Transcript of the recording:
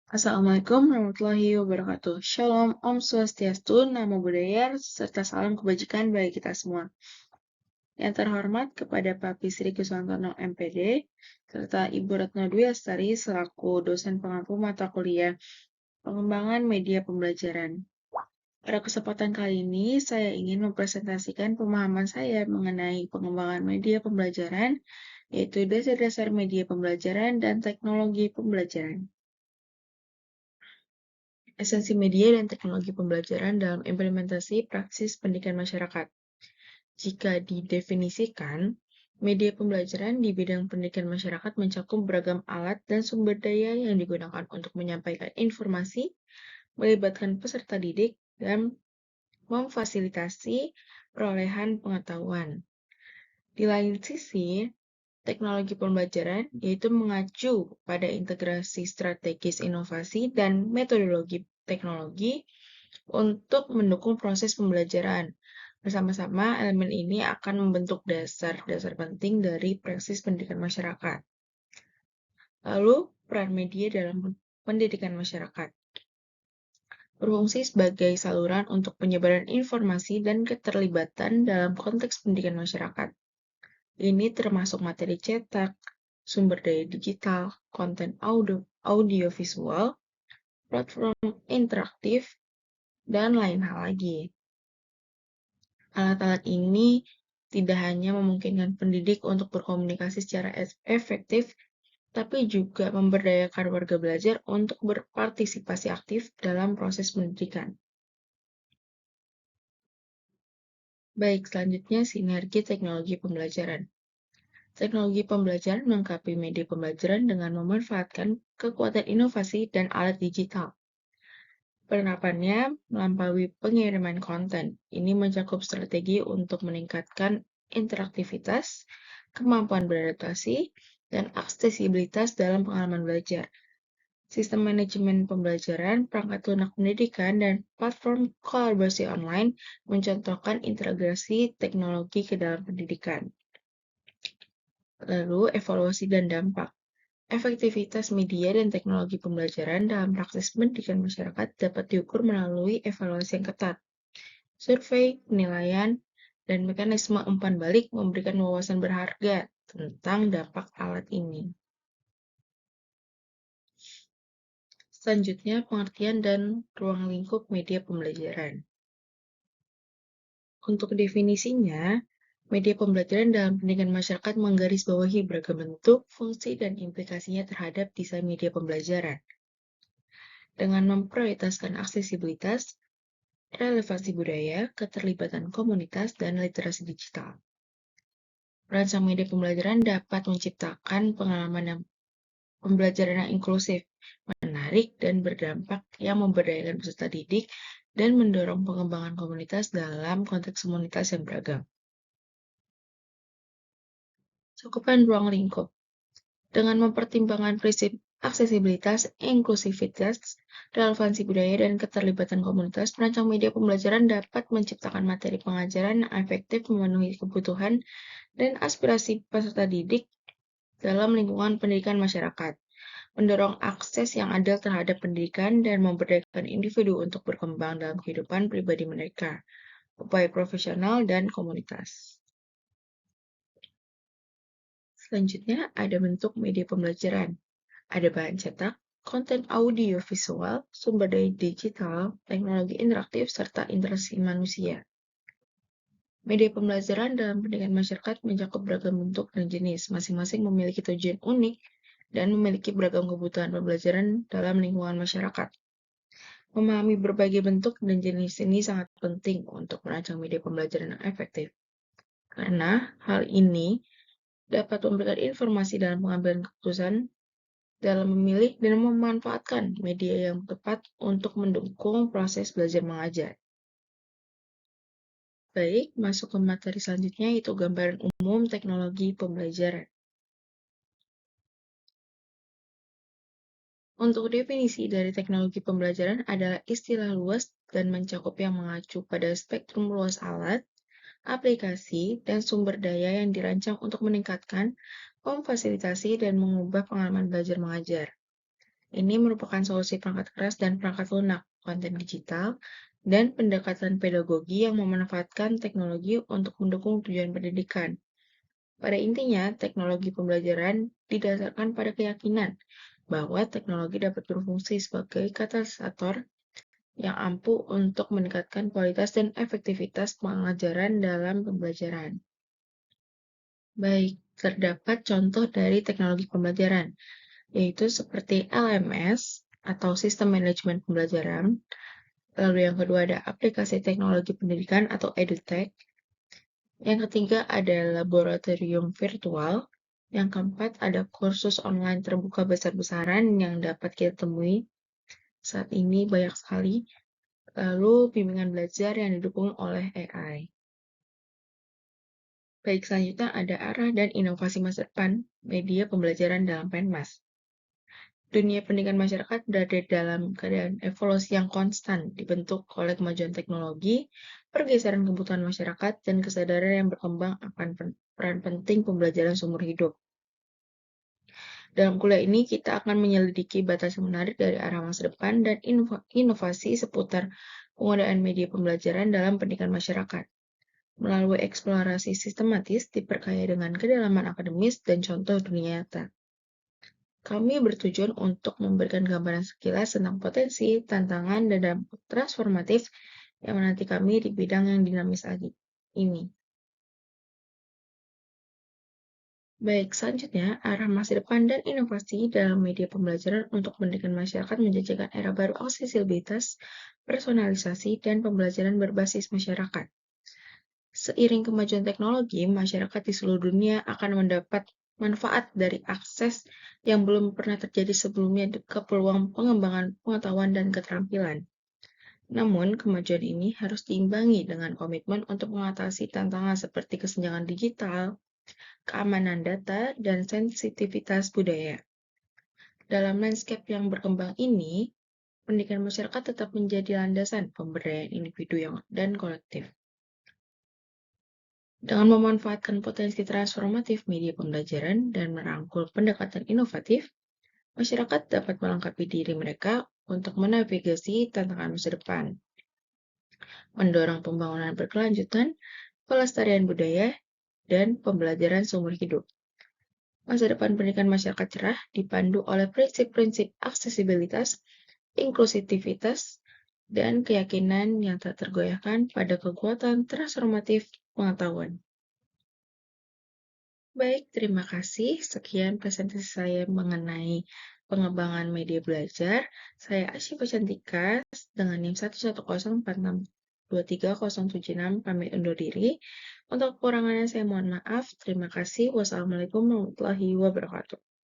Assalamualaikum warahmatullahi wabarakatuh. Shalom, Om Swastiastu, Namo Buddhaya, serta salam kebajikan bagi kita semua. Yang terhormat kepada Pak Sri Kuswantono MPD, serta Ibu Retno Dwi Astari selaku dosen pengampu mata kuliah Pengembangan Media Pembelajaran. Pada kesempatan kali ini, saya ingin mempresentasikan pemahaman saya mengenai pengembangan media pembelajaran, yaitu dasar-dasar media pembelajaran dan teknologi pembelajaran. Esensi media dan teknologi pembelajaran dalam implementasi praksis pendidikan masyarakat. Jika didefinisikan, media pembelajaran di bidang pendidikan masyarakat mencakup beragam alat dan sumber daya yang digunakan untuk menyampaikan informasi, melibatkan peserta didik, dan memfasilitasi perolehan pengetahuan. Di lain sisi, teknologi pembelajaran yaitu mengacu pada integrasi strategis inovasi dan metodologi teknologi untuk mendukung proses pembelajaran. Bersama-sama, elemen ini akan membentuk dasar-dasar penting dari praksis pendidikan masyarakat. Lalu, peran media dalam pendidikan masyarakat berfungsi sebagai saluran untuk penyebaran informasi dan keterlibatan dalam konteks pendidikan masyarakat. Ini termasuk materi cetak, sumber daya digital, konten audio-visual, platform interaktif, dan lain hal lagi. Alat-alat ini tidak hanya memungkinkan pendidik untuk berkomunikasi secara efektif, tapi juga memberdayakan warga belajar untuk berpartisipasi aktif dalam proses pendidikan. Baik, selanjutnya sinergi teknologi pembelajaran. Teknologi pembelajaran melengkapi media pembelajaran dengan memanfaatkan kekuatan inovasi dan alat digital. Penerapannya melampaui pengiriman konten. Ini mencakup strategi untuk meningkatkan interaktivitas, kemampuan beradaptasi, dan aksesibilitas dalam pengalaman belajar. Sistem manajemen pembelajaran, perangkat lunak pendidikan, dan platform kolaborasi online mencontohkan integrasi teknologi ke dalam pendidikan. Lalu, evaluasi dan dampak. Efektivitas media dan teknologi pembelajaran dalam praksis pendidikan masyarakat dapat diukur melalui evaluasi yang ketat. Survei, penilaian, dan mekanisme umpan balik memberikan wawasan berharga tentang dampak alat ini. Selanjutnya, pengertian dan ruang lingkup media pembelajaran. Untuk definisinya, media pembelajaran dalam pendidikan masyarakat menggarisbawahi beragam bentuk, fungsi, dan implikasinya terhadap desain media pembelajaran. Dengan memprioritaskan aksesibilitas, relevansi budaya, keterlibatan komunitas, dan literasi digital. Perancang media pembelajaran dapat menciptakan pengalaman pembelajaran yang inklusif, menarik, dan berdampak yang memberdayakan peserta didik dan mendorong pengembangan komunitas dalam konteks komunitas yang beragam. Cakupan ruang lingkup. Dengan mempertimbangkan prinsip aksesibilitas, inklusivitas, relevansi budaya, dan keterlibatan komunitas, perancang media pembelajaran dapat menciptakan materi pengajaran yang efektif memenuhi kebutuhan dan aspirasi peserta didik dalam lingkungan pendidikan masyarakat, mendorong akses yang adil terhadap pendidikan, dan memberdayakan individu untuk berkembang dalam kehidupan pribadi mereka, upaya profesional, dan komunitas. Selanjutnya, ada bentuk media pembelajaran. Ada bahan cetak, konten audio-visual, sumber daya digital, teknologi interaktif, serta interaksi manusia. Media pembelajaran dalam pendidikan masyarakat mencakup beragam bentuk dan jenis, masing-masing memiliki tujuan unik dan memiliki beragam kebutuhan pembelajaran dalam lingkungan masyarakat. Memahami berbagai bentuk dan jenis ini sangat penting untuk merancang media pembelajaran yang efektif. Karena hal ini dapat memberikan informasi dalam pengambilan keputusan dalam memilih dan memanfaatkan media yang tepat untuk mendukung proses belajar mengajar. Baik, masuk ke materi selanjutnya yaitu gambaran umum teknologi pembelajaran. Untuk definisi dari teknologi pembelajaran adalah istilah luas dan mencakup yang mengacu pada spektrum luas alat, aplikasi, dan sumber daya yang dirancang untuk meningkatkan, memfasilitasi, dan mengubah pengalaman belajar mengajar. Ini merupakan solusi perangkat keras dan perangkat lunak, konten digital, dan pendekatan pedagogi yang memanfaatkan teknologi untuk mendukung tujuan pendidikan. Pada intinya, teknologi pembelajaran didasarkan pada keyakinan bahwa teknologi dapat berfungsi sebagai katalisator yang ampuh untuk meningkatkan kualitas dan efektivitas pengajaran dalam pembelajaran. Baik, terdapat contoh dari teknologi pembelajaran, yaitu seperti LMS atau Sistem Manajemen Pembelajaran. Lalu yang kedua ada aplikasi teknologi pendidikan atau EdTech. Yang ketiga ada laboratorium virtual. Yang keempat ada kursus online terbuka besar-besaran yang dapat kita temui saat ini banyak sekali. Lalu bimbingan belajar yang didukung oleh AI. Baik, selanjutnya ada arah dan inovasi masa depan media pembelajaran dalam Penmas. Dunia pendidikan masyarakat berada dalam keadaan evolusi yang konstan, dibentuk oleh kemajuan teknologi, pergeseran kebutuhan masyarakat, dan kesadaran yang berkembang akan peran penting pembelajaran seumur hidup. Dalam kuliah ini, kita akan menyelidiki batasan menarik dari arah masa depan dan inovasi seputar penggunaan media pembelajaran dalam pendidikan masyarakat. Melalui eksplorasi sistematis diperkaya dengan kedalaman akademis dan contoh dunia nyata. Kami bertujuan untuk memberikan gambaran sekilas tentang potensi, tantangan, dan dampak transformatif yang menanti kami di bidang yang dinamis ini. Baik, selanjutnya, arah masa depan dan inovasi dalam media pembelajaran untuk pendidikan masyarakat menjajakan era baru aksesibilitas, personalisasi, dan pembelajaran berbasis masyarakat. Seiring kemajuan teknologi, masyarakat di seluruh dunia akan mendapat manfaat dari akses yang belum pernah terjadi sebelumnya ke peluang pengembangan pengetahuan dan keterampilan. Namun, kemajuan ini harus diimbangi dengan komitmen untuk mengatasi tantangan seperti kesenjangan digital, keamanan data, dan sensitivitas budaya. Dalam landscape yang berkembang ini, pendidikan masyarakat tetap menjadi landasan pemberdayaan individu dan kolektif. Dengan memanfaatkan potensi transformatif media pembelajaran dan merangkul pendekatan inovatif, masyarakat dapat melengkapi diri mereka untuk menavigasi tantangan masa depan, mendorong pembangunan berkelanjutan, pelestarian budaya, dan pembelajaran seumur hidup. Masa depan pendidikan masyarakat cerah dipandu oleh prinsip-prinsip aksesibilitas, inklusivitas, dan keyakinan yang tak tergoyahkan pada kekuatan transformatif pengetahuan. Baik, terima kasih. Sekian presentasi saya mengenai pengembangan media belajar. Saya Asyifa Cantika dengan NIM 11046230076 pamit undur diri. Untuk kekurangannya saya mohon maaf. Terima kasih. Wassalamualaikum warahmatullahi wabarakatuh.